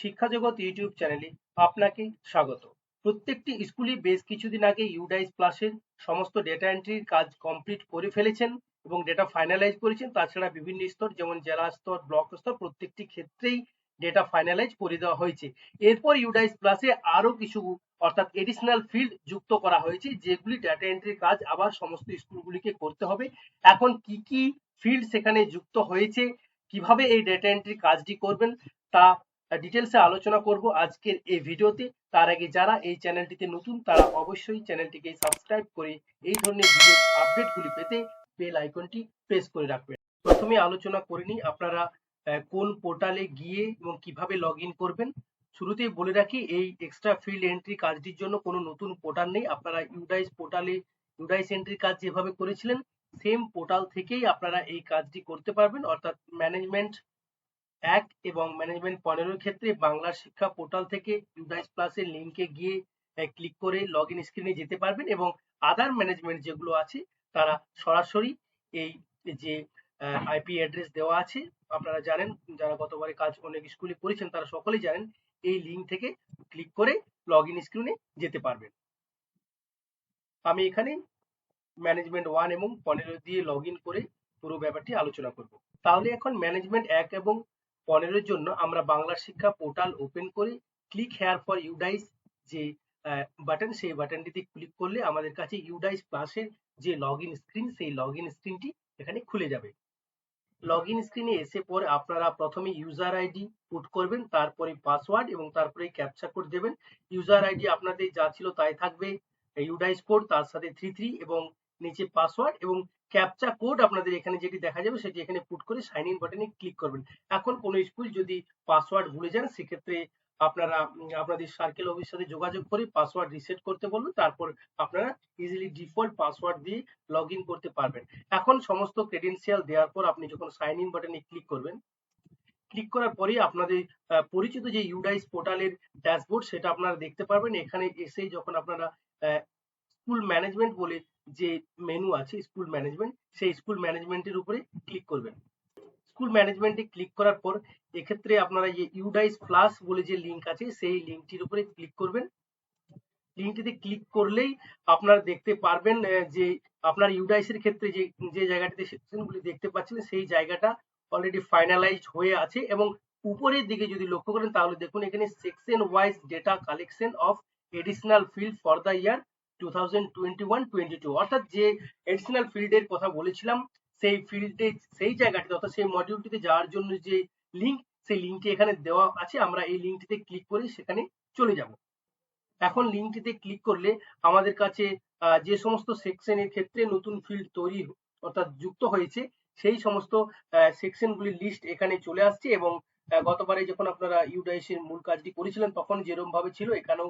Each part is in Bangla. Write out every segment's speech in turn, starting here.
শিক্ষা জগৎ ইউটিউব চ্যানেলে আপনাকে স্বাগত। প্রত্যেকটি স্কুলই বেশ কিছুদিন আগে ইউডাইস প্লাসের সমস্ত ডেটা এন্ট্রির কাজ কমপ্লিট করে ফেলেছেন এবং ডেটা ফাইনালাইজ করেছেন। তাছাড়া বিভিন্ন স্তর যেমন জেলা স্তর, ব্লক স্তর প্রত্যেকটি ক্ষেত্রেই ডেটা ফাইনালাইজ করে দেওয়া হয়েছে। এরপর ইউডাইস প্লাসে আরো কিছু অর্থাৎ এডিশনাল ফিল্ড যুক্ত করা হয়েছে, যেগুলি ডেটা এন্ট্রির কাজ আবার সমস্ত স্কুলগুলিকে করতে হবে। এখন কি কি ফিল্ড সেখানে যুক্ত হয়েছে, কিভাবে এই ডেটা এন্ট্রি কাজটি করবেন তা ডিটেলসে আলোচনা করব আজকের এই ভিডিওতে। তার আগে যারা এই চ্যানেলটিতে নতুন তারা অবশ্যই চ্যানেলটিকে সাবস্ক্রাইব করে এই ধরনের ভিডিও আপডেটগুলি পেতে বেল আইকনটি প্রেস করে রাখবেন। প্রথমে আলোচনা করে নিই আপনারা কোন পোর্টালে গিয়ে এবং কিভাবে লগ ইন করবেন। শুরুতেই বলে রাখি, এই এক্সট্রা ফিল্ড এন্ট্রি কাজটির জন্য কোনো নতুন পোর্টাল নেই। আপনারা ইউডাইস পোর্টালে ইউডাইস এন্ট্রির কাজ যেভাবে করেছিলেন সেম পোর্টাল থেকেই আপনারা এই কাজটি করতে পারবেন। অর্থাৎ ম্যানেজমেন্ট 1 এবং ম্যানেজমেন্ট 15 এর ক্ষেত্রে বাংলা শিক্ষা পোর্টাল থেকে ইউডাইস প্লাসের লিঙ্কে গিয়ে ক্লিক করে লগ ইন স্ক্রিনে যেতে পারবেন এবং আদার ম্যানেজমেন্ট যেগুলো আছে তারা সরাসরি এই যে আইপি অ্যাড্রেস দেওয়া আছে, আপনারা জানেন, যারা গতবারে কাজ অনেক স্কুলে করেছেন তারা সকলেই জানেন, এই লিঙ্ক থেকে ক্লিক করে লগ ইন স্ক্রিনে যেতে পারবেন। আমি এখানে ম্যানেজমেন্ট 1 এবং 15 দিয়ে লগ ইন করে পুরো ব্যাপারটি আলোচনা করব। তাহলে এখন ম্যানেজমেন্ট 1 এবং 15 এর জন্য আমরা বাংলা শিক্ষা পোর্টাল ওপেন করে ক্লিক হেয়ার ফর ইউডাইস যে বাটন, সেই বাটনটিতে ক্লিক করলে আমাদের কাছে ইউডাইস প্লাসের যে লগ ইন স্ক্রিন, সেই লগ ইন স্ক্রিনটি এখানে খুলে যাবে। লগ ইন স্ক্রিনে এসে পরে আপনারা প্রথমে ইউজার আইডি পুট করবেন, তারপরে পাসওয়ার্ড এবং তারপরে ক্যাপচা কোড দেবেন। ইউজার আইডি আপনাদের যা ছিল তাই থাকবে, ইউডাইস কোড তার সাথে 33 এবং নিচে পাসওয়ার্ড এবং ক্যাপচা কোড আপনাদের এখানে যেটি দেখা যাবে সেটি এখানে পুট করে সাইন ইন বাটনে ক্লিক করবেন। এখন কোনো স্কুল যদি পাসওয়ার্ড ভুলে যান সেক্ষেত্রে আপনারা আপনাদের সার্কেল অফিসের সাথে যোগাযোগ করে পাসওয়ার্ড রিসেট করতে বলবেন, তারপর আপনারা ইজিলি ডিফল্ট পাসওয়ার্ড দিয়ে লগ ইন করতে পারবেন। এখন সমস্ত ক্রেডেনশিয়াল দেওয়ার পর আপনি যখন সাইন ইন বাটনে ক্লিক করবেন, ক্লিক করার পরে আপনাদের পরিচিত যে ইউডাইস পোর্টালের ড্যাশবোর্ড সেটা আপনারা দেখতে পারবেন। এখানে এসেই যখন আপনারা স্কুল ম্যানেজমেন্ট বলে যে মেনু আছে স্কুল ম্যানেজমেন্ট, সেই স্কুল ম্যানেজমেন্টের উপরে ক্লিক করবেন। স্কুল ম্যানেজমেন্টে ক্লিক করার পর এক্ষেত্রে আপনারা যে ইউডাইস প্লাস বলে যে লিঙ্ক আছে সেই লিঙ্কটির উপরে ক্লিক করবেন। লিঙ্কটিতে ক্লিক করলেই আপনারা দেখতে পারবেন যে আপনার ইউডাইসের ক্ষেত্রে যে যে জায়গাটিতে সেকশনগুলি দেখতে পাচ্ছেন সেই জায়গাটা অলরেডি ফাইনালাইজড হয়ে আছে এবং উপরের দিকে যদি লক্ষ্য করেন তাহলে দেখুন এখানে section wise data collection of additional field for the year 2021-22, অর্থাৎ যে এডিশনাল ফিল্ডের কথা বলেছিলাম সেই ফিল্ডে সেই জায়গাটিতে অর্থাৎ সেই মডিউলটিতে যাওয়ার জন্য যে লিঙ্ক, সেই লিঙ্কটি এখানে দেওয়া আছে। আমরা এই লিঙ্কটিতে ক্লিক করে সেখানে চলে যাব। এখন লিঙ্কটিতে ক্লিক করলে আমাদের কাছে যে সমস্ত সেকশনের ক্ষেত্রে নতুন ফিল্ড তৈরি অর্থাৎ যুক্ত হয়েছে সেই সমস্ত সেকশনগুলির লিস্ট এখানে চলে আসছে এবং গতবারে যখন আপনারা ইউডাইসের মূল কাজটি করেছিলেন তখন যেরকম ভাবে ছিল এখানেও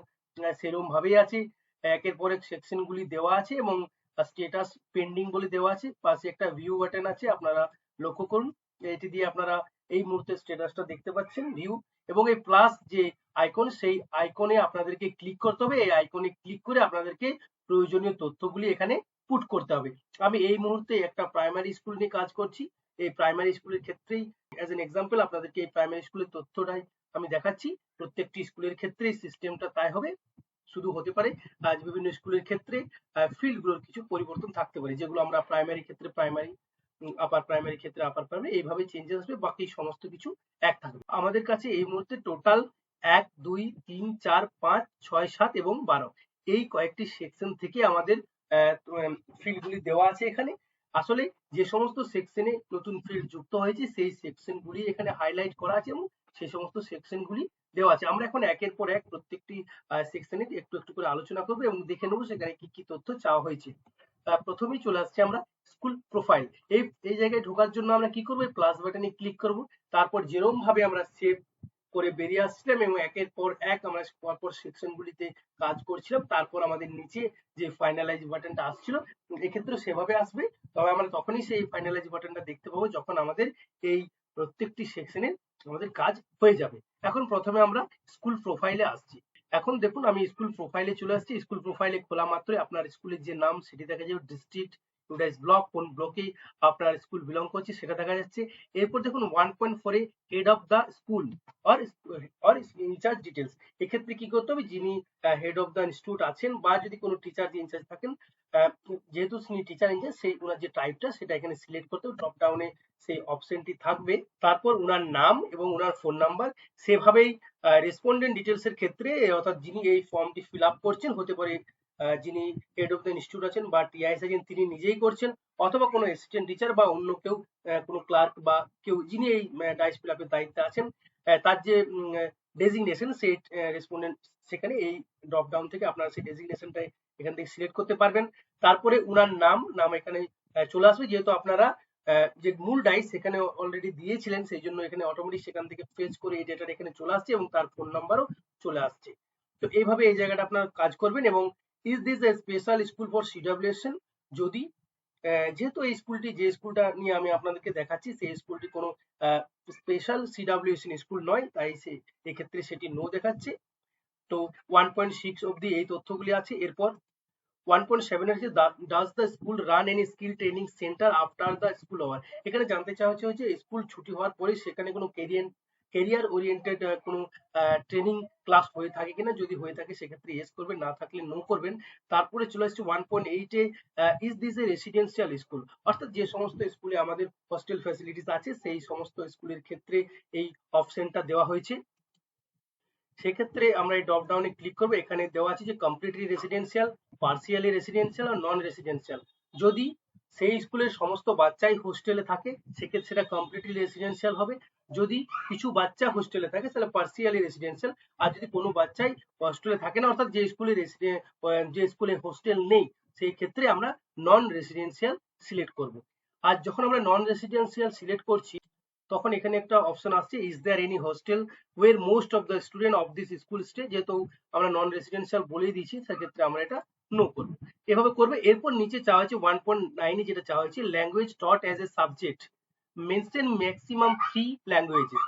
সেরকম ভাবেই আছে। একের পর এক সেকশনগুলি দেওয়া আছে এবং স্ট্যাটাস পেন্ডিং বলে দেওয়া আছে, পাশে একটা ভিউ বাটন আছে, আপনারা লক্ষ্য করুন। এটি দিয়ে আপনারা এই মুহূর্তে স্ট্যাটাসটা দেখতে পাচ্ছেন, ভিউ, এবং এই প্লাস যে আইকন সেই আইকনে আপনাদেরকে ক্লিক করতে হবে। এই আইকনে ক্লিক করে আপনাদেরকে প্রয়োজনীয় তথ্যগুলি এখানে পুট করতে হবে। আমি এই মুহূর্তে একটা প্রাইমারি স্কুল নিয়ে কাজ করছি। এই প্রাইমারি স্কুলের ক্ষেত্রেই অ্যাজ এন এক্সাম্পল আপনাদেরকে এই প্রাইমারি স্কুলের তথ্যটাই আমি দেখাচ্ছি। প্রত্যেকটি স্কুলের ক্ষেত্রেই সিস্টেমটা তাই হবে, শুধু হতে পারে আজ বিভিন্ন স্কুলের ক্ষেত্রে ফিল্ডগুলোর কিছু পরিবর্তন থাকতে পারে, যেগুলো আমরা প্রাইমারি ক্ষেত্রে প্রাইমারি, আপার প্রাইমারি ক্ষেত্রে আপার প্রাইমারি, এইভাবে চেঞ্জেস আসবে, বাকি সমস্ত কিছু এক থাকবে। আমাদের কাছে এই মুহূর্তে টোটাল 1, 2, 3, 4, 5, 6, 7 এবং 12 এই কয়েকটি সেকশন থেকে আমাদের ফিল্ডগুলি দেওয়া আছে এখানে। আসলে যে সমস্ত সেকশনে নতুন ফিল্ড যুক্ত হয়েছে সেই সেকশনগুলি এখানে হাইলাইট করা আছে এবং সেই সমস্ত সেকশনগুলি দেওয়া আছে। আমরা এখন একের পর এক প্রত্যেকটি সেকশনে একটু একটু করে আলোচনা করবো এবং দেখে নেবো সেখানে কি কি তথ্য চাওয়া হয়েছে। প্রথমেই চলে আসছে আমরা স্কুল প্রোফাইল। এই জায়গায় ঢোকার জন্য আমরা কি করবো, প্লাস বাটনে ক্লিক করব। তারপর যেরকম ভাবে আমরা সেভ করে বেরিয়ে আসছিলাম এবং একের পর এক আমরা পরপর সেকশনগুলিতে কাজ করছিলাম, তারপর আমাদের নিচে যে ফাইনালাইজ বাটনটা আসছিল এক্ষেত্রে সেভাবে আসবে। তবে আমরা তখনই সেই ফাইনালাইজ বাটনটা দেখতে পাবো যখন আমাদের এই প্রত্যেকটি সেকশনে আমাদের কাজ হয়ে যাবে। এখন প্রথমে আমরা স্কুল প্রোফাইলে আসছি। এখন দেখুন আমি স্কুল প্রোফাইলে চলে আসছি। স্কুল প্রোফাইলে খোলা মাত্রই আপনার স্কুলের যে নাম সেটি দেখা যাবে, ডিস্ট্রিক্ট, ইউডাইস ব্লক, কোন ব্লকে আপনার স্কুল বিলং করছে সেটা দেখা যাচ্ছে। এরপর দেখুন 1.4 এ head of the school or or in-charge details. এক্ষেত্রে কি করতে হবে, যিনি হেড অফ দ্য ইনস্টিটিউট আছেন বা যদি কোনো টিচার ইনচার্জ থাকেন, যেহেতু তিনি টিচার ইনচার্জ, সেই ওনার যে টাইপটা সেটা এখানে সিলেক্ট করতে হবে, ড্রপ ডাউনে সেই অপশনটি থাকবে। তারপর ওনার নাম এবং ওনার ফোন নাম্বার, সেভাবেই রেসপন্ডেন্ট ডিটেলস এর ক্ষেত্রে অর্থাৎ যিনি এই ফর্মটি ফিল আপ করছেন, হতে পারে যিনি হেড অফ দ্য ইনস্টিটিউট আছেন বা টিআইএস আছেন তিনি নিজেই করছেন, অথবা কোনো অ্যাসিস্ট্যান্ট টিচার বা অন্য কেউ, কোনো ক্লার্ক বা কেউ যিনি এই ডাইস ফিল আপের দায়িত্বে আছেন, তার যে ডেজিগনেশন সেই রেসপন্ডেন্ট সেখানে এই ড্রপ ডাউন থেকে আপনারা সেই ডেজিগনেশনটা এখান থেকে সিলেক্ট করতে পারবেন। তারপরে উনার নাম এখানে চলে আসবে, যেহেতু আপনারা যে মূল ডাইস সেখানে অলরেডি দিয়েছিলেন, সেই জন্য এখানে অটোমেটিক সেখান থেকে ফেচ করে এই ডেটাটা এখানে চলে আসছে এবং তার ফোন নাম্বারও চলে আসছে। তো এইভাবে এই জায়গাটা আপনারা কাজ করবেন। এবং is this a special school for CWSN, যদি যেহেতু এই স্কুলটি, যে স্কুলটা নিয়ে আমি আপনাদেরকে দেখাচ্ছি, সেই স্কুলটি কোনো স্পেশাল সিডব্লিউএসএন স্কুল নয়, তাই এক্ষেত্রে সেটি নো দেখাচ্ছে। তো 1.6 অবধি এই তথ্যগুলি আছে। এরপর 1.7 হচ্ছে does the school run any skill training centre after the school hour. এখানে জানতে চাওয়া হচ্ছে স্কুল ছুটি হওয়ার পরে সেখানে কোনো কেরিয়ার ওরিয়েন্টেড কোনো ট্রেনিং ক্লাস হয়ে থাকে কিনা, যদি হয়ে থাকে সেক্ষেত্রে ইয়েস করবেন, না থাকলে নো করবেন। তারপরে চলে আসছে 1.8 এ is this a residential school, অর্থাৎ যে সমস্ত স্কুলে আমাদের হস্টেল ফ্যাসিলিটিস আছে সেই সমস্ত স্কুলের ক্ষেত্রে এই অপশনটা দেওয়া হয়েছে। সেক্ষেত্রে আমরা এই ড্রপ ডাউনে ক্লিক করবো, এখানে দেওয়া আছে যে কমপ্লিটলি রেসিডেন্সিয়াল, পার্সিয়ালি রেসিডেন্সিয়াল আর নন রেসিডেন্সিয়াল। যদি সেই স্কুলের সমস্ত বাচ্চাই হোস্টেলে থাকে সেক্ষেত্রে সেটা কমপ্লিটলি রেসিডেন্সিয়াল হবে। যদি কিছু বাচ্চা হোস্টেলে থাকে তাহলে পার্সিয়ালি রেসিডেন্সিয়াল। আর যদি কোনো বাচ্চাই হোস্টেলে থাকে না, অর্থাৎ যে স্কুলে হোস্টেল নেই, সেই ক্ষেত্রে আমরা নন রেসিডেন্সিয়াল সিলেক্ট করব। আর যখন আমরা নন রেসিডেন্সিয়াল সিলেক্ট করছি তখন এখানে একটা অপশন আসছে, is there any hostel where most of the student of this school stay. যেহেতু আমরা নন রেসিডেন্সিয়াল বলেই দিয়েছি, সেক্ষেত্রে আমরা এটা নো করবো। এভাবে করবে। এরপর নিচে চাওয়া হয়েছে 1.9 যেটা চাওয়া হয়েছে, language taught as a subject mention maximum 3 languages.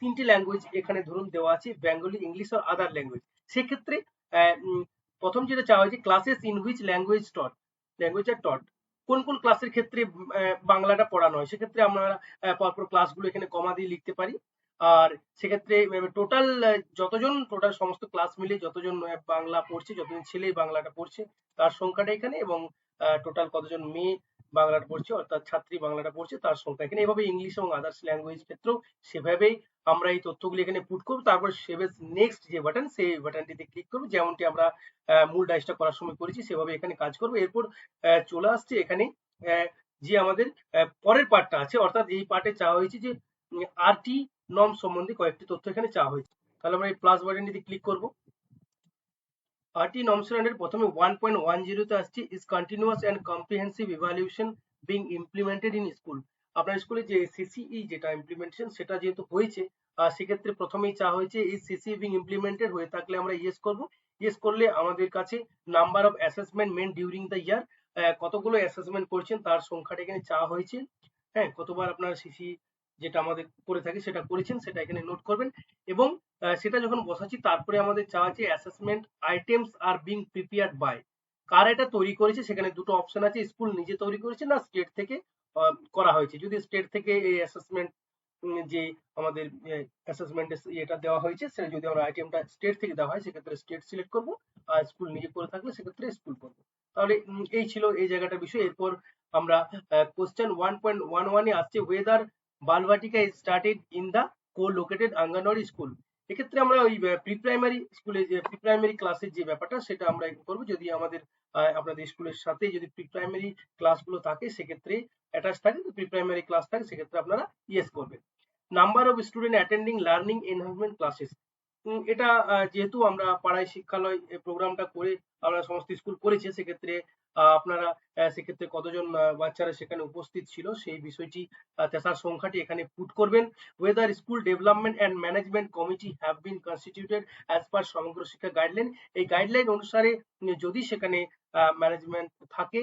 তিনটি ল্যাঙ্গুয়েজ এখানে ধরুন দেওয়া আছে, বেঙ্গলি, ইংলিশ আর আদার ল্যাঙ্গুয়েজ। সেক্ষেত্রে প্রথম যেটা চাওয়া হয়েছে, ক্লাসেস ইন হুইচ ল্যাঙ্গুয়েজ আর টট, কোন কোন ক্লাসের ক্ষেত্রে বাংলাটা পড়ানো হয়, সেক্ষেত্রে আমরা পরপর ক্লাসগুলো এখানে কমা দিয়ে লিখতে পারি। আর সেক্ষেত্রে টোটাল সমস্ত ক্লাস মিলে যতজন বাংলা পড়ছে, যতজন ছেলে বাংলাটা পড়ছে তার সংখ্যাটা এখানে, এবং টোটাল কতজন মেয়ে বাংলাটা পড়ছে অর্থাৎ ছাত্রী বাংলাটা পড়ছে তার সংখ্যা এখানে। এভাবে ইংলিশ এবং আদার্স ল্যাঙ্গুয়েজ ক্ষেত্রেও সেভাবেই আমরা এই তথ্যগুলি এখানে পুট করবো। তারপর সেভ এজ নেক্সট যে বাটন, সেই বাটনটিতে ক্লিক করবো, যেমনটি আমরা মূল ডাইসটা করার সময় করেছি সেভাবে এখানে কাজ করবো। এরপর চলে আসছে এখানে যে আমাদের পরের পার্টটা আছে, অর্থাৎ এই পার্টে চাওয়া হয়েছে যে আরটি নর্ম সম্বন্ধে কয়েকটি তথ্য এখানে চাওয়া হয়েছে। তাহলে আমরা এই প্লাস বাটনটিতে ক্লিক করব। আরটি নর্মস এর প্রথমে 1.10 তে আসছে, is continuous and comprehensive evaluation being implemented in school. আপনার স্কুলে যে সিসিই যেটা ইমপ্লিমেন্টেশন সেটা যেহেতু হয়েছে, সেক্ষেত্রে প্রথমেই চাওয়া হয়েছে ইজ সিসিই বিং ইমপ্লিমেন্টেড, হয়ে থাকলে আমরা ইয়েস করব। ইয়েস করলে আমাদের কাছে number of assessment made during the year, কতগুলো অ্যাসেসমেন্ট করছেন তার সংখ্যাটা এখানে চাওয়া হয়েছে। হ্যাঁ, কতবার আপনার সিসি যেটা আমাদের করে থাকে সেটা করেছেন সেটা এখানে নোট করবেন। এবং সেটা যখন বসাচ্ছি তারপরে আমাদের চাওয়া আছে assessment items are being prepared by, কারা এটা তৈরি করেছে। সেখানে দুটো অপশন আছে, স্কুল নিজে তৈরি করেছে না স্টেট থেকে করা হয়েছে। যদি স্টেট থেকে এই অ্যাসেসমেন্ট যে আমাদের অ্যাসেসমেন্ট এটা দেওয়া হয়েছে, সেটা যদি আমরা আইটেমটা স্টেট থেকে দেওয়া হয় সেক্ষেত্রে স্টেট সিলেক্ট করব, আর স্কুল নিজে করে থাকলে সেক্ষেত্রে স্কুল করব। তাহলে এই ছিল এই জায়গাটার বিষয়। এরপর আমরা কোশ্চেন 1.11 এ আসছে, whether Balvatika is started in the co-located anganwadi school. এক্ষেত্রে আমরা ওই প্রি প্রাইমারি স্কুলে যে প্রি প্রাইমারি ক্লাসের যে ব্যাপারটা সেটা আমরা করব। যদি আমাদের আপনাদের স্কুলের সাথে যদি প্রি প্রাইমারি ক্লাসগুলো থাকে সেক্ষেত্রে অ্যাটাচ থাকে, প্রি প্রাইমারি ক্লাস থাকে সেক্ষেত্রে আপনারা ইয়েস করবেন। Number of student attending learning enhancement classes, এটা যেহেতু আমরা পাড়ায় শিক্ষালয় প্রোগ্রামটা করে আমরা সমস্ত স্কুল করেছি, সেক্ষেত্রে আপনারা সেক্ষেত্রে কতজন বাচ্চারা সেখানে উপস্থিত ছিল সেই বিষয়টি তার সংখ্যাটি এখানে পুট করবেন। Weather school development and management committee have been constituted as per সমগ্র শিক্ষা গাইডলাইন। এই গাইডলাইন অনুসারে যদি সেখানে ম্যানেজমেন্ট থাকে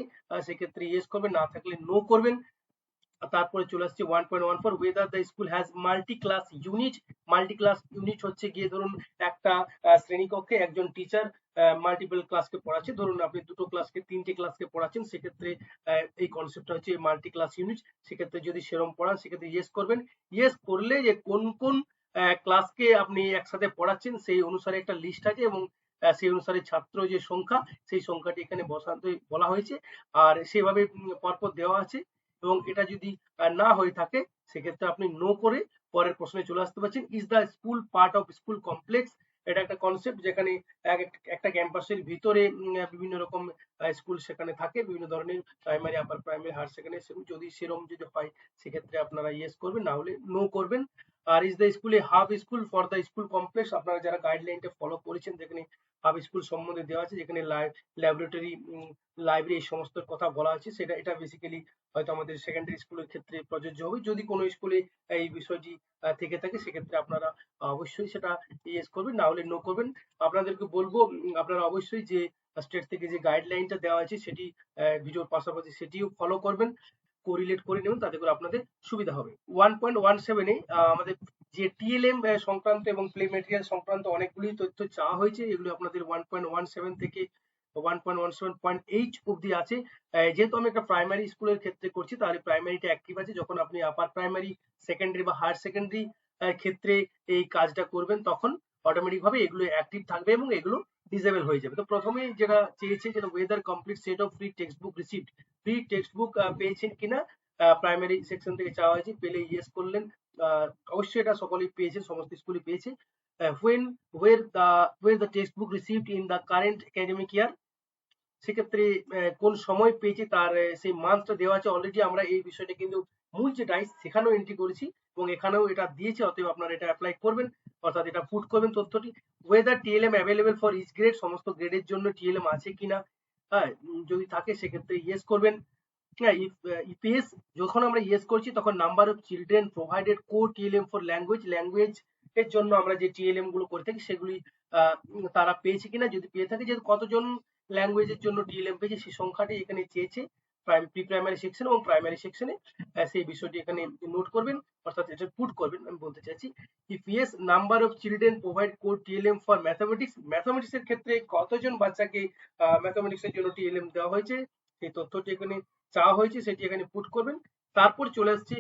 সেক্ষেত্রে ইয়েস করবেন, না থাকলে নো করবেন। তারপরে চলে আসছে 1.14 whether the school has multi class unit। Multi class unit হচ্ছে গিয়ে ধরুন একটা শ্রেণীকক্ষে একজন টিচার মাল্টিপল ক্লাসকে পড়াচ্ছে, ধরুন আপনি দুটো ক্লাসকে তিনটে ক্লাসকে পড়াচ্ছেন, সেক্ষেত্রে এই কনসেপ্টটা হচ্ছে মাল্টি ক্লাস ইউনিট। সেক্ষেত্রে যদি সেরকম পড়ান সেক্ষেত্রে ইয়েস করবেন। ইয়েস করলে যে কোন কোন ক্লাসকে আপনি একসাথে পড়াচ্ছেন সেই অনুসারে একটা লিস্ট আছে এবং সেই অনুসারে ছাত্র যে সংখ্যা সেই সংখ্যাটি এখানে বসাতে বলা হয়েছে আর সেভাবে পরপর দেওয়া আছে। এবং এটা যদি না হয়ে থাকে সেক্ষেত্রে আপনি নো করে পরের প্রশ্নে চলে আসতে পারছেন। Is the school part of school complex? এটা একটা কনসেপ্ট যেখানে একটা ক্যাম্পাসের ভিতরে বিভিন্ন রকম স্কুল সেখানে থাকে, বিভিন্ন ধরনের primary, upper primary, higher secondary. যদি সেরকম যদি হয় সেক্ষেত্রে আপনারা ইয়েস করবেন, না হলে নো করবেন। আর is the school a hub school for the school complex? আপনারা যারা গাইডলাইনটা ফলো করেছেন যেখানে হাব স্কুল সম্বন্ধে দেওয়া আছে, যেখানে ল্যাবরেটরি, লাইব্রেরি এই সমস্ত কথা বলা আছে, সেটা এটা বেসিক্যালি হয়তো আমাদের সেকেন্ডারি স্কুলের ক্ষেত্রে প্রযোজ্য হবে। যদি কোনো স্কুলে এই বিষয়টি থেকে থাকে সেক্ষেত্রে আপনারা অবশ্যই সেটা ইয়েস করবেন, না হলে নো করবেন। আপনাদেরকে বলবো আপনারা অবশ্যই যে স্টেট থেকে যে গাইডলাইনটা দেওয়া আছে সেটি ভিডিওর পাশাপাশি সেটিও ফলো করবেন, কোরিলেট করে নেবেন, তাতে করে আপনাদের সুবিধা হবে। 1.17 এ আমাদের যে টিএলএম সংক্রান্ত এবং প্লে মেটেরিয়াল সংক্রান্ত অনেকগুলি তথ্য চাওয়া হয়েছে। এগুলো আপনাদের 1.17 থেকে 1.17.8 অব্দি আছে। যেহেতু আমি একটা প্রাইমারি স্কুলের ক্ষেত্রে করছি তাহলে প্রাইমারিটা অ্যাক্টিভ আছে। যখন আপনি আপার প্রাইমারি, সেকেন্ডারি বা হায়ার সেকেন্ডারি ক্ষেত্রে এই কাজটা করবেন তখন অটোমেটিক ভাবে এগুলো অ্যাক্টিভ থাকবে এবং এগুলো ডিসেবল হয়ে যাবে। তো প্রথমে যেটা চেয়েছে যেটা weather complete set of free text book received, free text book পেয়েছেন কিনা প্রাইমারি সেকশন থেকে চাওয়া হয়েছে, পেলে ইয়েস করলেন। অবশ্যই এটা সকলেই পেয়েছে, সমস্ত স্কুলই পেয়েছে। when where the textbook received in the current academic year? সেক্ষেত্রে কোন সময় পেয়েছি তার সেই মান্থটা দেওয়া আছে। অলরেডি আমরা এই বিষয়টা কিন্তু মূল যে ডাইস সেখানেও এন্ট্রি করেছি এবং এখানেও এটা দিয়েছে, অতএব আপনারা এটা অ্যাপ্লাই করবেন, অর্থাৎ এটা পুট করবেন তথ্যটি। Whether TLM available for each grade? সমস্ত গ্রেডের জন্য টিএলএম আছে কিনা, হ্যাঁ যদি থাকে সেক্ষেত্রে ইয়েস করবেন। হ্যাঁ, ইপিএস যখন আমরা ইয়েস করছি তখন number of children provided co TLM for language এর জন্য আমরা যে টিএলএম গুলো করে থাকি সেগুলি তারা পেয়েছে কিনা, যদি পেয়ে থাকে যে কতজন ল্যাঙ্গুয়েজের জন্য টিএলএম পেয়েছে সেই সংখ্যাটি এখানে চেয়েছে প্রি প্রাইমারি সেকশন এবং প্রাইমারি সেকশনে, সেই বিষয়টি এখানে নোট করবেন, অর্থাৎ এটা পুট করবেন আমি বলতে চাইছি। EPS number of children provide co TLM for mathematics? Mathematics এর ক্ষেত্রে কতজন বাচ্চাকে ম্যাথামেটিক্স এর জন্য টিএলএম দেওয়া হয়েছে সেই তথ্যটি এখানে চাওয়া হয়েছে, সেটি এখানে পুট করবেন। তারপর চলে আসছে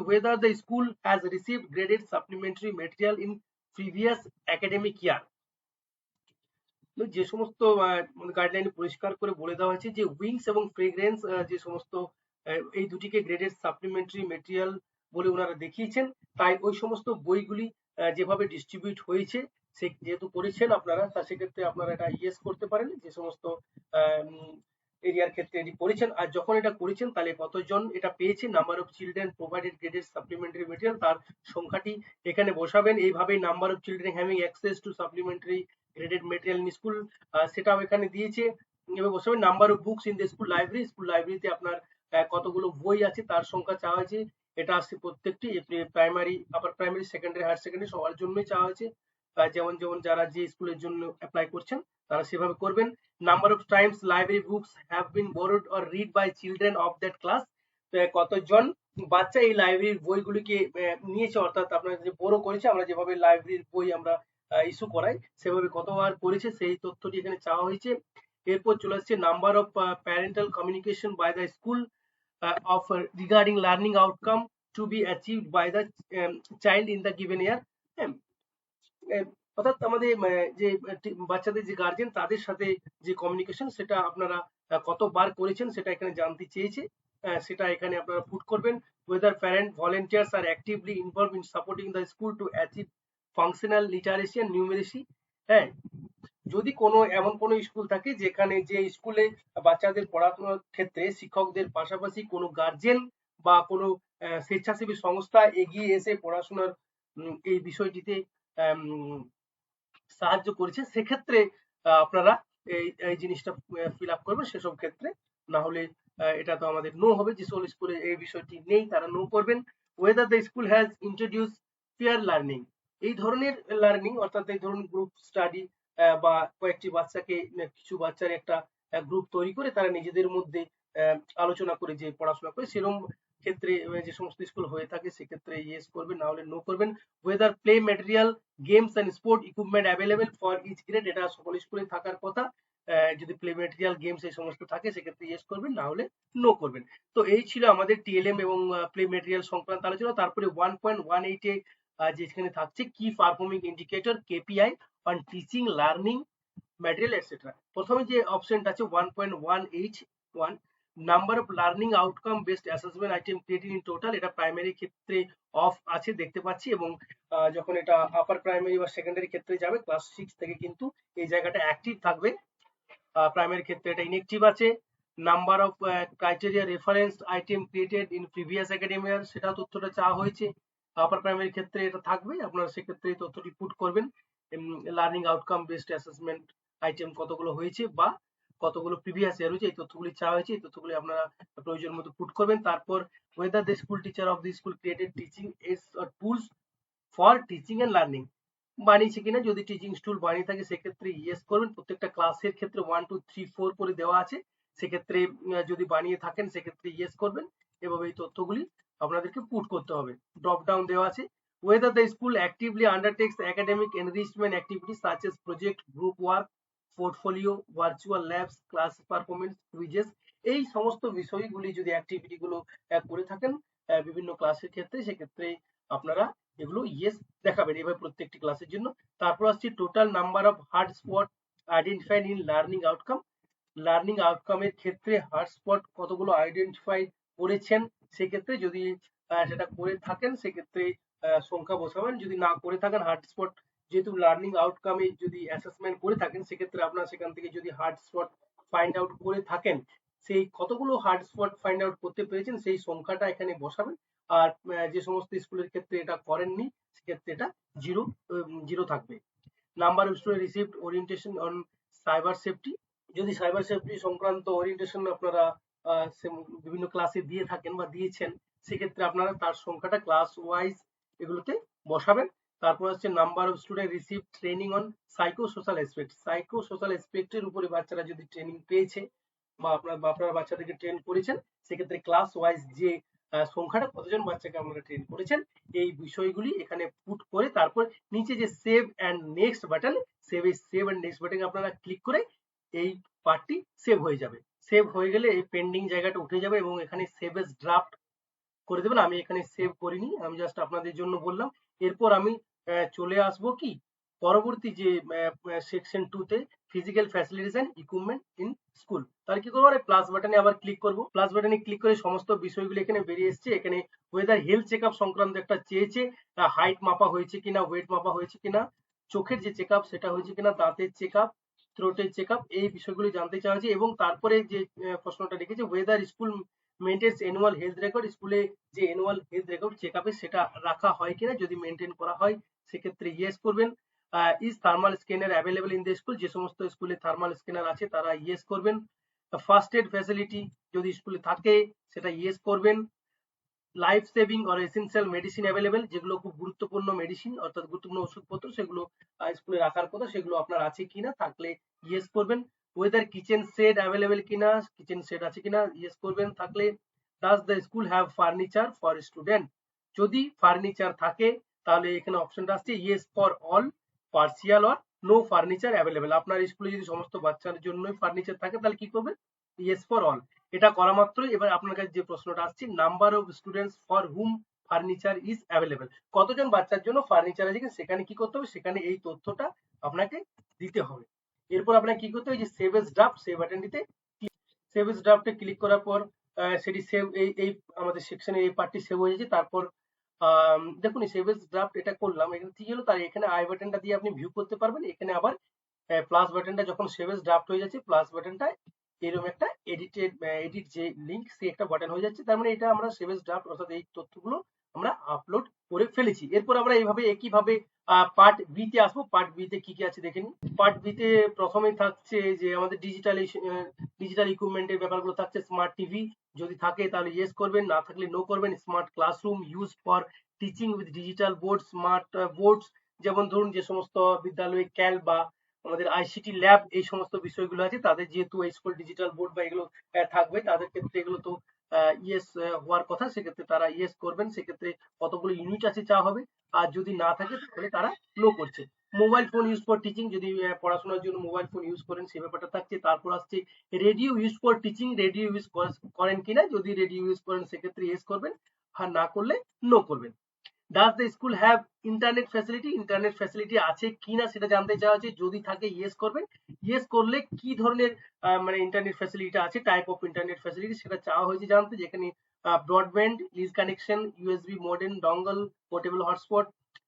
whether the school has received graded supplementary material in previous academic year? যে সমস্ত গাইডলাইনে পরিষ্কার করে বলে দেওয়া হয়েছে যে উইংস এবং ফ্রেগ্রেন্স যে সমস্ত এই দুটিকে গ্রেডেড সাপ্লিমেন্টারি মেটেরিয়াল বলে ওনারা দেখিয়েছেন, তাই ওই সমস্ত বইগুলি যেভাবে ডিস্ট্রিবিউট হয়েছে সে যেহেতু করেছেন আপনারা, তা সেক্ষেত্রে আপনারা এটা ইয়েস করতে পারেন যে সমস্ত এরিয়ার ক্ষেত্রে এটি করেছেন। আর যখন এটা করেছেন তাহলে কতজন এটা পেয়েছে, number of children provided graded supplementary material তার সংখ্যাটি এখানে বসাবেন। এইভাবে number of children having access to supplementary graded material in school সেটাও এখানে দিয়েছে। এবার বসাবেন number of books in the school library, school লাইব্রেরিতে আপনার কতগুলো বই আছে তার সংখ্যা চাওয়া হয়েছে। এটা আসছে প্রত্যেকটি primary, upper primary, secondary, higher secondary সবার জন্যই চাওয়া হয়েছে। যেমন যেমন যারা যে স্কুলের জন্য অ্যাপ্লাই করছেন তারা সেভাবে করবেন। Number of Times library books have been borrowed or read by children of that class? কতজন বাচ্চা এই লাইব্রেরির বইগুলিকে নিয়েছে, অর্থাৎ আপনার যে বড় করেছে, আমরা যেভাবে লাইব্রেরির বই আমরা ইস্যু করাই সেভাবে কতবার করেছে সেই তথ্যটি এখানে চাওয়া হয়েছে। এরপর চলে আসছে number of parental communication by the school of regarding learning outcome to be achieved by the child in the given year? অর্থাৎ আমাদের যে বাচ্চাদের যে গার্জেন তাদের সাথে যে কমিউনিকেশন সেটা আপনারা কতবার করেছেন সেটা এখানে জানতে চেয়েছে, সেটা এখানে আপনারা পুট করবেন। whether parent volunteers are actively involved in supporting the school to achieve functional literacy and numeracy? হ্যাঁ, যদি কোনো এমন কোনো স্কুল থাকে যেখানে যে স্কুলে বাচ্চাদের পড়াশোনার ক্ষেত্রে শিক্ষকদের পাশাপাশি কোনো গার্জেন বা কোনো স্বেচ্ছাসেবী সংস্থা এগিয়ে এসে পড়াশোনার এই বিষয়টিতে সাহায্য করেছে, সেক্ষেত্রে আপনারা এই জিনিসটা ফিল আপ করবেন সেসব ক্ষেত্রে, না হলে এটা তো আমাদের নো হবে। যে সকল স্কুলে এই বিষয়টি নেই তারা নো করবেন। whether the school has introduced peer learning? এই ধরনের লার্নিং, অর্থাৎ এই ধরুন গ্রুপ স্টাডি বা কয়েকটি বাচ্চাকে কিছু বাচ্চার একটা গ্রুপ তৈরি করে তারা নিজেদের মধ্যে আলোচনা করে যে পড়াশোনা করে সেরকম ক্ষেত্রে যে সমস্ত স্কুল হয়ে থাকে সেক্ষেত্রে ইয়েস করবেন, না হলে নো করবেন। Whether play material games and sport equipment available for each grade, এটা সকল স্কুলে থাকার কথা। যদি প্লে ম্যাটেরিয়াল গেমস এই সমস্ত থাকে সেক্ষেত্রে ইয়েস করবেন, না হলে নো করবেন। তো এই ছিল আমাদের টিএলএম এবং প্লে ম্যাটেরিয়াল সংক্রান্ত আলোচনা। তারপরে 1.18 এ যেখানে থাকছে কি performing indicator KPI on teaching learning material etcetera. প্রথমে যে অপশনটা আছে 1.1H1 number of learning outcome based assessment item created in total, এটা প্রাইমারি ক্ষেত্রে অফ আছে দেখতে পাচ্ছি, এবং যখন এটা আপার প্রাইমারি বা সেকেন্ডারি ক্ষেত্রে যাবে ক্লাস 6 থেকে কিন্তু এই জায়গাটা অ্যাক্টিভ থাকবে। প্রাইমারি ক্ষেত্রে এটা ইনঅ্যাক্টিভ আছে। Number of criteria reference item created in previous academic ইয়ার, সেটা তথ্যটা চাওয়া হয়েছে। আপার প্রাইমারি ক্ষেত্রে এটা থাকবে, আপনারা সেক্ষেত্রে এই তথ্যটি পুট করবেন। Learning outcome based assessment item কতগুলো হয়েছে বা কতগুলো প্রিভিয়াস ইয়ার হয়েছে এই তথ্যগুলি চাওয়া হয়েছে, এই তথ্যগুলি আপনারা প্রয়োজন মতো পুট করবেন। তারপর whether the school teacher of the school created teaching aids or tools for teaching and learning, বানিয়েছে কিনা, যদি টিচিং টুল বানিয়ে থাকে সেক্ষেত্রে ইয়েস করবেন। প্রত্যেকটা ক্লাসের ক্ষেত্রে 1 2 3 4 করে দেওয়া আছে, সেক্ষেত্রে যদি বানিয়ে থাকেন সেক্ষেত্রে ইয়েস করবেন। এভাবে এই তথ্যগুলি আপনাদেরকে পুট করতে হবে। ড্রপ ডাউন দেওয়া আছে। Whether the school actively undertakes academic enrichment activity such as project, group work, portfolio, virtual labs, class performance quizzes, এই সমস্ত বিষয়গুলি যদি অ্যাক্টিভিটি গুলো করে থাকেন বিভিন্ন ক্লাসের ক্ষেত্রে, সেক্ষেত্রে আপনারা এগুলো ইয়েস দেখাবেন এভাবে প্রত্যেকটি ক্লাসের জন্য। তারপর আসছে total number of hard spot identified in learning outcome, learning আউটকামের ক্ষেত্রে হার্ড স্পট কতগুলো আইডেন্টিফাই করেছেন, সেক্ষেত্রে যদি সেটা করে থাকেন সেক্ষেত্রে সংখ্যা বসাবেন। যদি না করে থাকেন হার্ড স্পট, যেহেতু লার্নিং আউটকামে যদি অ্যাসেসমেন্ট করে থাকেন সেক্ষেত্রে আপনারা সেখান থেকে যদি হার্ড স্পট ফাইন্ড আউট করে থাকেন, সেই কতগুলো হার্ড স্পট ফাইন্ড আউট করতে পেরেছেন সেই সংখ্যাটা এখানে বসাবেন। আর যে সমস্ত স্কুলের ক্ষেত্রে এটা করেননি সেক্ষেত্রে এটা জিরো জিরো থাকবে। Number of student received orientation on cyber safety, যদি সাইবার সেফটি সংক্রান্ত ওরিয়েন্টেশন আপনারা বিভিন্ন ক্লাসে দিয়ে থাকেন বা দিয়েছেন সেক্ষেত্রে আপনারা তার সংখ্যাটা ক্লাস ওয়াইজ এগুলোতে বসাবেন। তারপর হচ্ছে number of student receive training on psycho social aspect, psycho social অ্যাসপেক্টের উপরে বাচ্চারা যদি ট্রেনিং পেয়েছে বা আপনারা বাচ্চাদেরকে ট্রেন করেছেন সেক্ষেত্রে ক্লাস ওয়াইজ যে সংখ্যাটা কতজন বাচ্চাকে আপনারা ট্রেন করেছেন এই বিষয়গুলি এখানে পুট করে তারপর নিচে যে save and next button, save and next বাটনে আপনারা ক্লিক করে এই পার্টটি সেভ হয়ে যাবে। সেভ হয়ে গেলে এই পেন্ডিং জায়গাটা উঠে যাবে এবং এখানে সেভ এস ড্রাফট করে দেবেন। আমি এখানে সেভ করিনি, আমি জাস্ট আপনাদের জন্য বললাম। এরপর আমি চলে আসবো কি পরবর্তী যে সেকশন 2 তে physical facilities and equipment in school. তাহলে কি করবো, প্লাস বাটনে আবার ক্লিক করব। প্লাস বাটনে ক্লিক করে সমস্ত বিষয়গুলো এখানে বেরিয়ে এসছে। এখানে ওয়েদার হেলথ চেকআপ সংক্রান্ত একটা চেয়েছে, হাইট মাপা হয়েছে কিনা, ওয়েট মাপা হয়েছে কিনা, চোখের যে চেকআপ সেটা হয়েছে কিনা, দাঁতের চেকআপ, থ্রোটের চেকআপ, এই বিষয়গুলি জানতে চাওয়া হয়েছে। এবং তারপরে যে প্রশ্নটা লিখেছে whether school maintains annual health record, স্কুলে যে অ্যানুয়াল হেলথ রেকর্ড চেকআপে সেটা রাখা হয় কিনা, যদি মেনটেন করা হয় সেক্ষেত্রে ইয়েস করবেন। Is thermal scanner available in the school, যে সমস্ত স্কুলে থার্মাল স্ক্যানার আছে তারা ইয়েস করবেন। ফার্স্ট এড ফ্যাসিলিটি যদি স্কুলে থাকে সেটা ইয়েস করবেন। Life saving or essential medicine available, যেগুলো খুব গুরুত্বপূর্ণ মেডিসিন অর্থাৎ গুরুত্বপূর্ণ ওষুধপত্র সেগুলো স্কুলে রাখার কথা, সেগুলো আপনার আছে কিনা, থাকলে ইয়েস করবেন। ওয়েদার কিচেন সেট অ্যাভেলেবেল কিনা, কিচেন সেট আছে কিনা ইয়েস করবেন থাকলে। Does the school have furniture for student, যদি ফার্নিচার থাকে তাহলে এখানে অপশনটা আসছে yes for all, partial or no furniture available. আপনার স্কুলে যদি সমস্ত বাচ্চার জন্যই ফার্নিচার থাকে তাহলে কি করবেন, ইয়েস ফর অল। এটা করা মাত্রই এবার আপনার কাছে যে প্রশ্নটা আসছে number of students for hmm furniture is available, কতজন বাচ্চার জন্য ফার্নিচার আছে সেখানে কি করতে হবে, সেখানে এই তথ্যটা আপনাকে দিতে হবে। এরপর আপনাকে কি করতে হবে, যে সেভ এস ড্রাফট সেই বাটনটিতে সেভ এস ড্রাফটে ক্লিক করার পর সেটি সেভ এই আমাদের সেকশনে এই পার্টটি সেভ হয়ে যাচ্ছে। তারপর দেখুন সেভ এস ড্রাফট এটা করলাম, এখানে ঠিক হলো। তার এখানে আই বাটনটা দিয়ে আপনি ভিউ করতে পারবেন। এখানে আবার প্লাস বাটনটা যখন সেভ এস ড্রাফট হয়ে যাচ্ছে প্লাস বাটনটা এরকম একটা এডিট যে লিংক সে একটা বাটন হয়ে যাচ্ছে, তার মানে এটা আমরা সেভ এস ড্রাফট অর্থাৎ এই তথ্যগুলো আমরা আপলোড করে ফেলেছি। এরপর আমরা এইভাবে একইভাবে পার্ট বি তে আসবো। পার্ট বি তে কি কি আছে দেখে নিই। পার্ট বি তে প্রথমেই থাকছে যে আমাদের ডিজিটাল ইকুইপমেন্টের ব্যাপারগুলো থাকছে। স্মার্ট টিভি যদি থাকে তাহলে ইয়েস করবেন, না থাকলে নো করবেন। Smart classroom use for teaching with digital board, smart boards, যেমন ধরুন যে সমস্ত বিদ্যালয়ে ক্যাল বা আমাদের আইসিটি ল্যাব এই সমস্ত বিষয়গুলো আছে, তাদের যেহেতু স্কুল ডিজিটাল বোর্ড বা এগুলো থাকবে, তাদের ক্ষেত্রে এগুলো তো ইয়েস হওয়ার কথা, সেক্ষেত্রে তারা ইয়েস করবেন। সেক্ষেত্রে কতগুলো ইউনিট আছে চা হবে, আর যদি না থাকে তাহলে তারা নো করছে। Mobile phone use for teaching, যদি পড়াশোনার জন্য মোবাইল ফোন ইউজ করেন সেই ব্যাপারটা থাকছে। তারপর আসছে radio use for teaching, radio use করেন কিনা, যদি রেডিও ইউজ করেন সেক্ষেত্রে ইয়েস করবেন, আর না করলে নো করবেন। Does the school have internet facility, internet facility আছে কিনা সেটা জানতে চাওয়া হচ্ছে। যদি থাকে ইয়েস করবেন। ইয়েস করলে কি ধরনের মানে ইন্টারনেট ফ্যাসিলিটি আছে, টাইপ অফ ইন্টারনেট ফ্যাসিলিটি সেটা চাওয়া হয়েছে জানতে, যেখানে broadband, lease connection, USB modem, dongle, portable hotspot,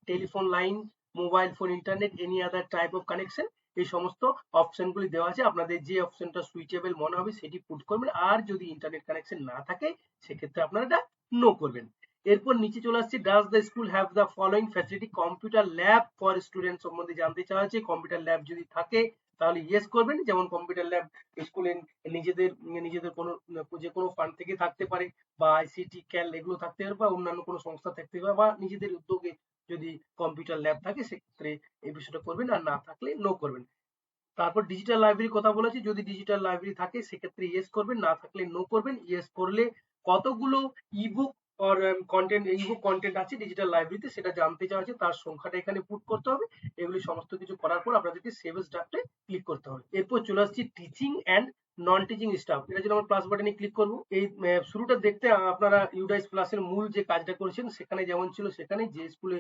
telephone line, mobile phone internet, any other type of connection, এই সমস্ত অপশনগুলি দেওয়া আছে। আপনাদের যে অপশনটা সুইচেবল মনে হবে সেটি পুট করবেন, আর যদি ইন্টারনেট কানেকশন না থাকে সেক্ষেত্রে আপনারা এটা নো করবেন। এরপর নিচে চলে আসছে, does the school have the following facility, computer lab for student সম্বন্ধে জানতে চাওয়া হচ্ছে। কম্পিউটার ল্যাব যদি থাকে তাহলে ইয়েস করবেন, যেমন কম্পিউটার ল্যাব স্কুলে নিজেদের নিজেদের কোনো যে কোনো ফান্ড থেকে থাকতে পারে, বা আইসিটি ক্যাল এগুলো থাকতে পারে, বা অন্যান্য কোনো সংস্থা থাকতে পারে, বা নিজেদের উদ্যোগে যদি কম্পিউটার ল্যাব থাকে সেক্ষেত্রে এই বিষয়টা করবেন, আর না থাকলে নো করবেন। তারপর ডিজিটাল লাইব্রেরির কথা বলেছি, যদি ডিজিটাল লাইব্রেরি থাকে সেক্ষেত্রে ইয়েস করবেন, না থাকলে নো করবেন। ইয়েস করলে কতগুলো ebook or content, ebook content আছে ডিজিটাল লাইব্রেরিতে সেটা জানতে চাওয়া হচ্ছে, তার সংখ্যাটা এখানে পুট করতে হবে। এগুলি সমস্ত কিছু করার পর আপনাদেরকে সেভ এস ড্রাফটে ক্লিক করতে হবে। এরপর চলে আসছি teaching and non teaching staff, এটা যদি আমরা প্লাস বাটনে ক্লিক করবো, এই শুরুটা দেখতে আপনারা ইউডাইস প্লাসের মূল যে কাজটা করেছেন সেখানে যেমন ছিল, সেখানে যে স্কুলে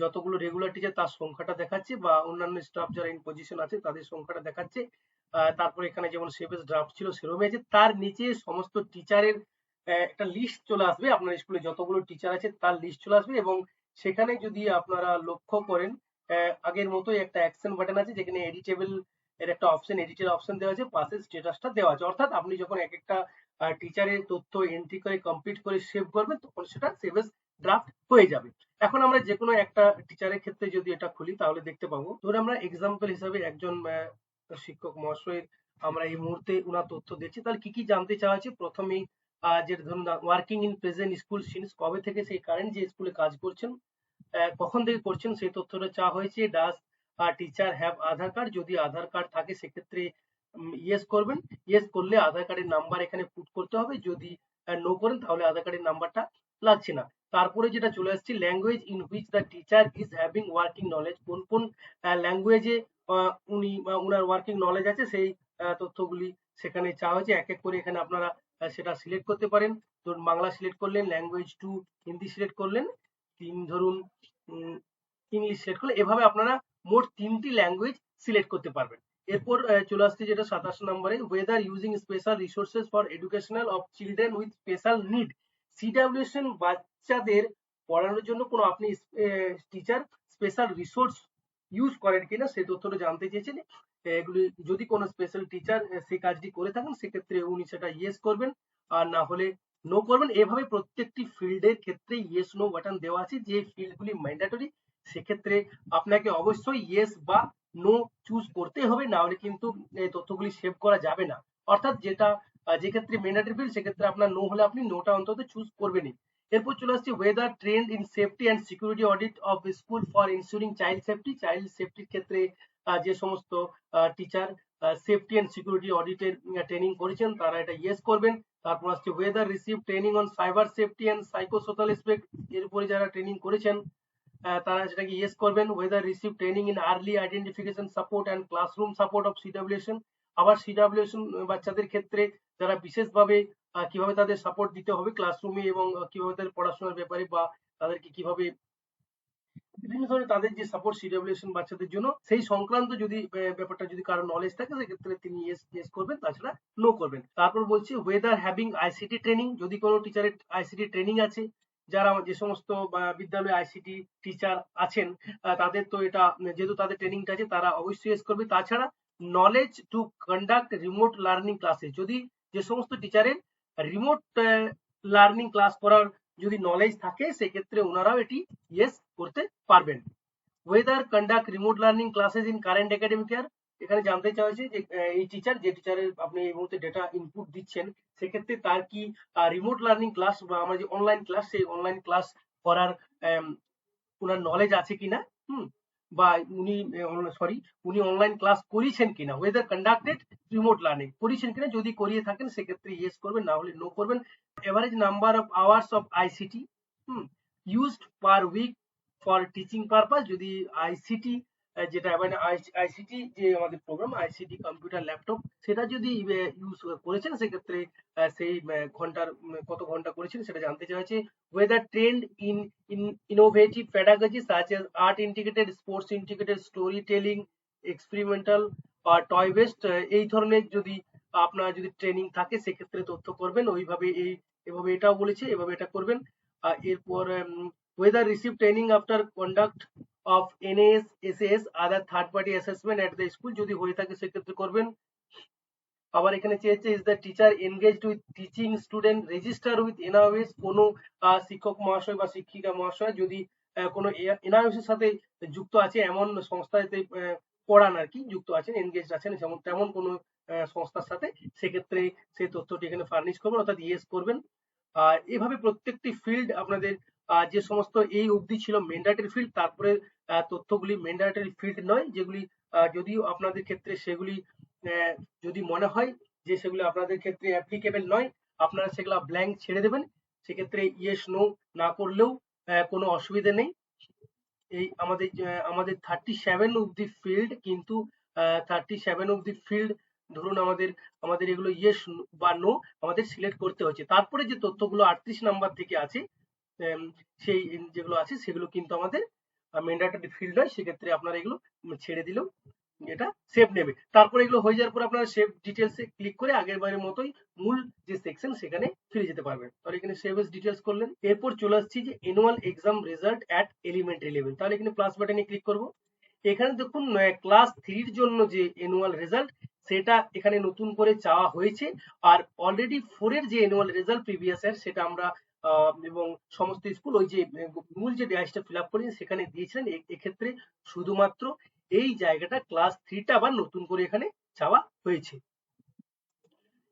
যতগুলো রেগুলার টিচার তার সংখ্যাটা দেখাচ্ছে, বা অন্যান্য স্টাফ যারা ইন পজিশন আছে তাদের সংখ্যাটা দেখাচ্ছে। তারপরে এখানে যেমন সেভেস ড্রাফট ছিল সেরকমই আছে, তার নিচে সমস্ত টিচারের একটা লিস্ট চলে আসবে, আপনার স্কুলে যতগুলো টিচার আছে তার লিস্ট চলে আসবে। এবং সেখানে যদি আপনারা লক্ষ্য করেন, আগের মতোই একটা অ্যাকশন বাটন আছে, যেখানে এডিটেবল এর একটা অপশন, এডিটের অপশন দেওয়া আছে, পাশে স্ট্যাটাসটা দেওয়া আছে। অর্থাৎ আপনি যখন এক একটা টিচারের তথ্য এন্ট্রি করে কমপ্লিট করে সেভ করবেন, তখন সেটা সেভেস ড্রাফট হয়ে যাবে। এখন আমরা যে কোনো একটা টিচারের ক্ষেত্রে যদি এটা খুলি তাহলে দেখতে পাবো, ধরুন আমরা এক্সাম্পল হিসাবে একজন শিক্ষক মহাশয়ের আমরা এই মুহূর্তে ওনার তথ্য দিচ্ছি, তাহলে কি কি জানতে চাওয়া হচ্ছে। প্রথমেই যেটা ধরুন working in present school since, কবে থেকে সেই কারেন্ট যে স্কুলে কাজ করছেন, কখন থেকে করছেন সেই তথ্যটা চাওয়া হয়েছে। Does teacher have Aadhaar card, যদি আধার কার্ড থাকে সেক্ষেত্রে ইয়েস করবেন। ইয়েস করলে আধার কার্ডের নাম্বার এখানে পুট করতে হবে, যদি নো করেন তাহলে আধার কার্ডের নাম্বারটা লাগছে না। তারপরে যেটা চলে আসছে, language in which the teacher is having working knowledge, কোন কোন ল্যাঙ্গুয়েজে উনি বা উনার ওয়ার্কিং নলেজ আছে সেই তথ্যগুলি সেখানে চাওয়া হয়েছে। এক এক করে এখানে আপনারা সেটা সিলেক্ট করতে পারেন। ধরুন বাংলা সিলেক্ট করলেন, ল্যাঙ্গুয়েজ 2 হিন্দি সিলেক্ট করলেন, ধরুন ইংলিশ সিলেক্ট করলে, এভাবে আপনারা মোট 3টি ল্যাঙ্গুয়েজ সিলেক্ট করতে পারবেন। এরপর চলে আসছে যেটা 27 নম্বরে, weather using special resources for educational of children with special need, CWSN বাচ্চাদের পড়ানোর জন্য কোনো আপনি টিচার স্পেশাল রিসোর্স ইউজ করেন কিনা সেই তথ্যটা জানতে চেয়েছেন। এগুলি যদি কোনো স্পেশাল টিচার সেই কাজটি করে থাকেন সেক্ষেত্রে উনি সেটা ইয়েস করবেন, আর না হলে নো করবেন। এভাবে প্রত্যেকটি ফিল্ডের ক্ষেত্রে ইয়েস নো বাটন দেওয়া আছে, যে ফিল্ডগুলি ম্যান্ডেটরি সেক্ষেত্রে আপনাকে অবশ্যই ইয়েস বা নো চুজ করতে হবে, না হলে কিন্তু এই তথ্যগুলি সেভ করা যাবে না। অর্থাৎ যেটা যে ক্ষেত্রে ম্যান্ডেটরি ফিল্ড সেক্ষেত্রে আপনার নো হলে আপনি নোটা অন্তত চুজ করবেনই। এরপর চলে আসছে, whether trained in safety and security audit of school for ensuring child safety, child সেফটির ক্ষেত্রে যে সমস্ত টিচার সেফটি অ্যান্ড সিকিউরিটি অডিটের ট্রেনিং করেছেন তারা এটা ইয়েস করবেন। তারপর আসছে, whether receive training on cyber safety and psychosocial aspect, এর উপরে যারা ট্রেনিং করেছেন তারা সেটাকে ইয়েস করবেন। Whether receive training in early identification support and classroom support of CWSN, আবার সিডব্লিউএসএন বাচ্চাদের ক্ষেত্রে যারা বিশেষভাবে কিভাবে তাদের সাপোর্ট দিতে হবে ক্লাসরুমে, এবং কিভাবে তাদের পড়াশোনার ব্যাপারে বা তাদেরকে কিভাবে বিভিন্ন ধরনের তাদের যে সাপোর্ট সিডব্লিউএসএন বাচ্চাদের জন্য সেই সংক্রান্ত যদি ব্যাপারটা যদি কারো নলেজ থাকে সেক্ষেত্রে তিনি ইয়েস করবেন, তাছাড়া নো করবেন। তারপর বলছি, ওয়েদার হ্যাভিং আইসিটি ট্রেনিং, যদি কোনো টিচারের আইসিটি ট্রেনিং আছে, যারা যে সমস্ত বিদ্যালয়ে আইসিটি টিচার আছেন তাদের তো এটা যেহেতু তাদের ট্রেনিংটা আছে তারা অবশ্যই ইয়েস করবে। তাছাড়া knowledge to conduct remote learning classes, যদি যে সমস্ত টিচারের রিমোট লার্নিং ক্লাস করার যদি নলেজ থাকে সেক্ষেত্রে ওনারাও এটি ইয়েস করতে পারবেন। Weather conduct remote learning classes in current academic ইয়ার, এখানে জানতে চাওয়া হয়েছে যে এই টিচার যে টিচারের আপনি এই মুহূর্তে ডেটা ইনপুট দিচ্ছেন সেক্ষেত্রে তার কি রিমোট লার্নিং ক্লাস বা আমার যে অনলাইন ক্লাস সেই অনলাইন ক্লাস করার ওনার নলেজ আছে কিনা। হুম, বা উনি অনলাইন ক্লাস করিয়েছেন কিনা, ওয়েদার কন্ডাক্টেড রিমোট লার্নিং করিয়েছেন কিনা, যদি করিয়ে থাকেন সেক্ষেত্রে ইয়েস করবেন, না হলে নো করবেন। Average number of hours of ICT used per week for teaching purpose, যদি আইসিটি যেটা মানে আইসিটি যে আমাদের প্রোগ্রাম আইসিটি কম্পিউটার ল্যাপটপ সেটা যদি ইউজ করেছেন সেক্ষেত্রে সেই ঘন্টার কত ঘন্টা করেছেন সেটা জানতে চাইছে। Weather trained in innovative pedagogy such as art integrated, sports integrated, storytelling, experimental or toy based, এই ধরনের যদি আপনার যদি ট্রেনিং থাকে সেক্ষেত্রে তথ্য করবেন, ওইভাবে এভাবে এটাও বলেছে, এভাবে এটা করবেন। এরপর whether receive training after conduct of NAS, SAS, other third party assessment at the school, যদি হয়ে থাকে সেক্ষেত্রে করবেন। আবার এখানে চেয়েছে is the teacher engaged with teaching student register with NIOS, কোনো শিক্ষক মহাশয় বা শিক্ষিকা মহাশয় যদি কোনো এনআইওএস এর সাথে যুক্ত আছে এমন সংস্থাতে পড়ান আর কি, যুক্ত আছেন এনগেজ আছেন যেমন তেমন কোনো সংস্থার সাথে, সেক্ষেত্রে সেই তথ্যটি এখানে ফার্নিশ করবেন অর্থাৎ ইয়েস করবেন। এভাবে প্রত্যেকটি ফিল্ড আপনাদের যে সমস্ত এই অবধি ছিল ম্যান্ডেটরি ফিল্ড, তারপরে তথ্যগুলি ম্যান্ডেটরি ফিল্ড নয়, যেগুলি যদিও আপনাদের ক্ষেত্রে সেগুলি যদি মনে হয় যে সেগুলো আপনাদের ক্ষেত্রে অ্যাপ্লিকেবল নয়, আপনারা সেগুলো ব্ল্যাঙ্ক ছেড়ে দেবেন, সেক্ষেত্রে ইয়েস নো না করলেও কোনো অসুবিধা নেই। এই আমাদের 37 অব্দি ফিল্ড, কিন্তু 37 অব্দি ফিল্ড ধরুন আমাদের এগুলো ইয়েস বা নো আমাদের সিলেক্ট করতে হচ্ছে। তারপরে যে তথ্যগুলো 38 নাম্বার থেকে আছে সেই যেগুলো আছে সেগুলো কিন্তু আমাদের ম্যান্ডেটরি ফিল্ড নয়, সেক্ষেত্রে আপনারা এগুলো ছেড়ে দিলেও এটা সেভ নেবে। তারপরে এগুলো হয়ে যাওয়ার পর আপনারা সেভ ডিটেলসে ক্লিক করে আগের বারের মতোই মূল যে সেকশন সেখানে ফিরে যেতে পারবেন। তাহলে এখানে সেভ এস ডিটেলস করলেন। এরপর চলে আসছি যে annual exam result at elementary level, তাহলে এখানে প্লাস বাটনে ক্লিক করব। এখানে দেখুন ক্লাস 3 এর জন্য যে অ্যানুয়াল রেজাল্ট সেটা এখানে নতুন করে চাওয়া হয়েছে, আর অলরেডি 4 এর যে অ্যানুয়াল রেজাল্ট প্রিভিয়াস ইয়ার সেটা আমরা এবং সমস্ত স্কুল ওই যে মূল যে ড্যাশটা ফিল আপ করেছেন সেখানে দিয়েছিলেন। এক্ষেত্রে শুধুমাত্র এই জায়গাটা ক্লাস 3টা আবার নতুন করে এখানে চাওয়া হয়েছে।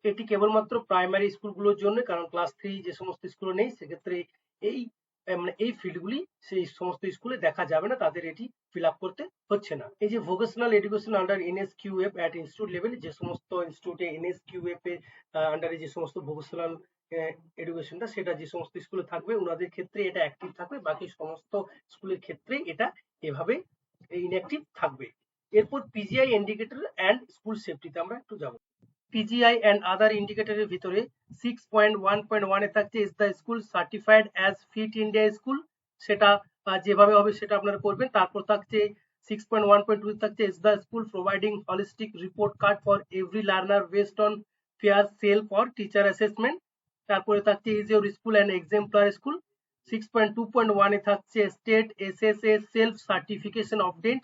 এটি কেবলমাত্র প্রাইমারি স্কুলগুলোর জন্য, কারণ ক্লাস 3 যে সমস্ত স্কুলে নেই সেক্ষেত্রে এই মানে এই ফিল্ডগুলি সেই সমস্ত স্কুলে দেখা যাবে না, তাদের এটি ফিল আপ করতে হচ্ছে না। এই যে vocational education under NSQF at institute level, যে সমস্ত ইনস্টিটিউটে NSQF এর আন্ডারে যে সমস্ত ভোকেশনাল এডুকেশনটা সেটা যে সমস্ত স্কুলে থাকবে ওনাদের ক্ষেত্রে এটা অ্যাক্টিভ থাকবে, বাকি সমস্ত স্কুলের ক্ষেত্রে এটা এভাবে ইনঅ্যাক্টিভ থাকবে। এরপর পিজিআই ইন্ডিকেটর অ্যান্ড স্কুল সেফটিতে আমরা একটু যাব। পিজিআই অ্যান্ড আদার ইন্ডিকেটরের ভিতরে 6.1.1 এ থাকছে is the school certified as fit India school, সেটা যেভাবে হবে সেটা আপনারা করবেন। তারপর থাকছে 6.1.2 থাকছে is the school providing holistic report card for every learner based on peer self for teacher assessment. তারপরে থাকছে is your school and exemplar school. 6.2.1 এ থাকছে state SSA self certification update.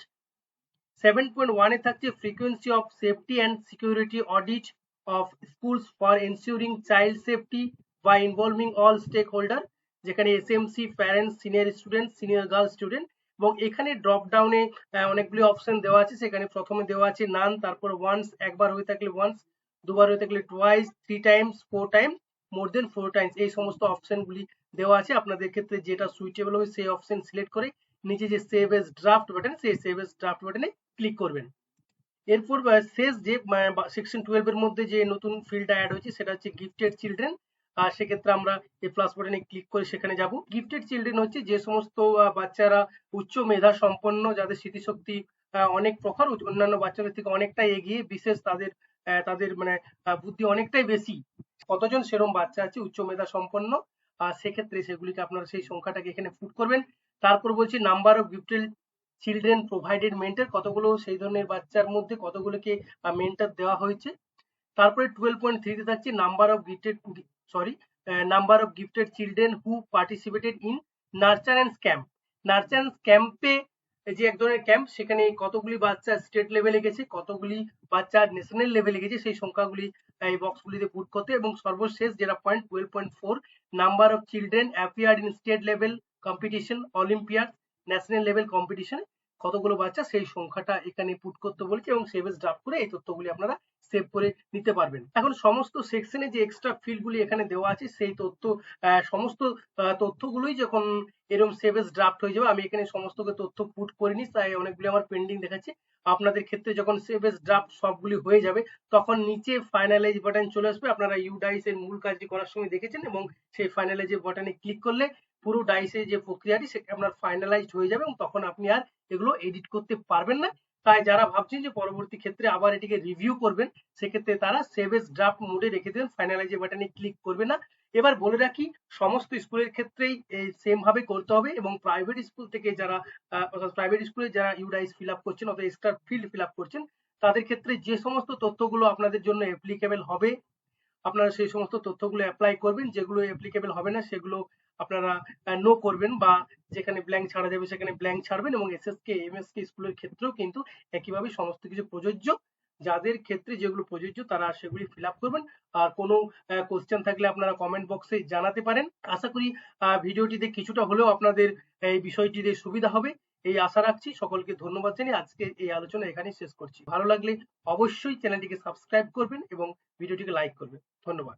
7.1 এ থাকছে frequency of safety and security audit of schools for ensuring child safety by involving all stakeholder, যেখানে SMC, parents, senior student, senior girl student, এবং এখানে ড্রপ ডাউনে অনেকগুলি অপশন দেওয়া আছে। সেখানে প্রথমে দেওয়া আছে নান, তারপর ওয়ান্স একবার হয়ে থাকলে ওয়ান্স, দুবার হয়ে থাকলে টুয়াইস, 3 টাইমস, 4 টাইমস, মোর দেন 4 টাইমস, এই সমস্ত অপশনগুলি দেওয়া আছে। আপনাদের ক্ষেত্রে যেটা সুইটেবল হবে সেই অপশন সিলেক্ট করে নিচে যে সেভ এজ ড্রাফট বাটন সেই সেভ এজ ড্রাফট বাটনে ক্লিক করবেন। এরপর শেষ যে সেকশন 12 এর মধ্যে যে নতুন ফিল্ডটা অ্যাড হয়েছে সেটা হচ্ছে গিফটেড চিলড্রেন। আর সেক্ষেত্রে আমরা এই প্লাস বাটনে ক্লিক করে সেখানে যাব। গিফটেড চিলড্রেন হচ্ছে যে সমস্ত বাচ্চারা উচ্চ মেধা সম্পন্ন, যাদের স্মৃতিশক্তি অনেক প্রখর, অন্যান্য বাচ্চাদের থেকে অনেকটাই এগিয়ে, বিশেষ তাদের তাদের মানে বুদ্ধি অনেকটাই বেশি, কতজন সেরকম বাচ্চা আছে উচ্চ মেধা সম্পন্ন, সেক্ষেত্রে সেগুলিকে আপনারা সেই সংখ্যাটাকে এখানে পুট করবেন। তারপর বলছি number of gifted children provided mentor, কতগুলো সেই ধরনের বাচ্চার মধ্যে কতগুলোকে মেন্টর দেওয়া হয়েছে। তারপরে 12.3 তে থাকছে number of gifted children who participated in nurture and camp. Nurture and ক্যাম্পে যে এক ধরনের ক্যাম্প, সেখানে কতগুলি বাচ্চা স্টেট লেভেলে গেছে, কতগুলি বাচ্চা ন্যাশনাল লেভেলে গেছে, সেই সংখ্যাগুলি এই বক্সগুলিতে পুট করতে। এবং সর্বশেষ যেটা point 12.4, number of children appeared in state level competition, olympiad, national level competition, কতগুলো বাচ্চা সেই সংখ্যাটা এখানে পুট করতে বলেছে এবং সেভ এজ ড্রাফট করে এই তথ্যগুলি আপনারা সেভ করে নিতে পারবেন। এখন সমস্ত সেকশনে যে এক্সট্রা ফিল্ডগুলি এখানে দেওয়া আছে সেই সমস্ত তথ্যগুলোই যখন এরকম সেভ এজ ড্রাফট হয়ে যাবে, আমি এখানে সমস্ত তথ্য পুট করিনি তাই অনেকগুলি আমার পেন্ডিং দেখাচ্ছে। আপনাদের ক্ষেত্রে যখন সেভ এজ ড্রাফট সবগুলি হয়ে যাবে তখন নিচে ফাইনালাইজ বাটন চলে আসবে। আপনারা ইউডাইস এর মূল কাজটি করার সময় দেখেছেন এবং সেই ফাইনালাইজ বাটনে ক্লিক করলে পুরো ডাইসের যে প্রক্রিয়াটি সেটা আপনার ফাইনালাইজড হয়ে যাবে এবং তখন আপনি আর এগুলো এডিট করতে পারবেন না। তাই যারা ভাবছেন যে পরবর্তী ক্ষেত্রে আবার এটিকে রিভিউ করবেন সেক্ষেত্রে তারা সেভ এজ ড্রাফট মোডে রেখে দেবেন, ফাইনালাইজ বাটনে ক্লিক করবে না। এবার বলে রাখি সমস্ত স্কুলের ক্ষেত্রেই সেম ভাবে করতে হবে এবং প্রাইভেট স্কুল থেকে যারা অর্থাৎ প্রাইভেট স্কুলে যারা ইউডাইস ফিল আপ করছেন অর্থাৎ এক্সট্রা ফিল্ড ফিল আপ করছেন তাদের ক্ষেত্রে যে সমস্ত তথ্যগুলো আপনাদের জন্য অ্যাপ্লিকেবল হবে আপনারা সেই সমস্ত তথ্যগুলো অ্যাপ্লাই করবেন, যেগুলো অ্যাপ্লিকেবল হবে না সেগুলো আপনারা নো করবেন বা যেখানে ব্ল্যাঙ্ক ছাড়া যাবে সেখানে ব্ল্যাঙ্ক ছাড়বেন। এবং এসএসকে এমএসকে স্কুলের ক্ষেত্রেও কিন্তু একইভাবে সমস্ত কিছু প্রযোজ্য। যাদের ক্ষেত্রে যেগুলো প্রযোজ্য তারা সেগুলি ফিল আপ করবেন। আর কোনো কোশ্চেন থাকলে আপনারা কমেন্ট বক্সে জানাতে পারেন। আশা করি ভিডিওটিতে কিছুটা হলেও আপনাদের এই বিষয়টিতে সুবিধা হবে এই আশা রাখছি। সকলকে ধন্যবাদ জানিয়ে আজকে এই আলোচনা এখানেই শেষ করছি। ভালো লাগলে অবশ্যই চ্যানেলটিকে সাবস্ক্রাইব করবেন এবং ভিডিওটিকে লাইক করবেন। ধন্যবাদ।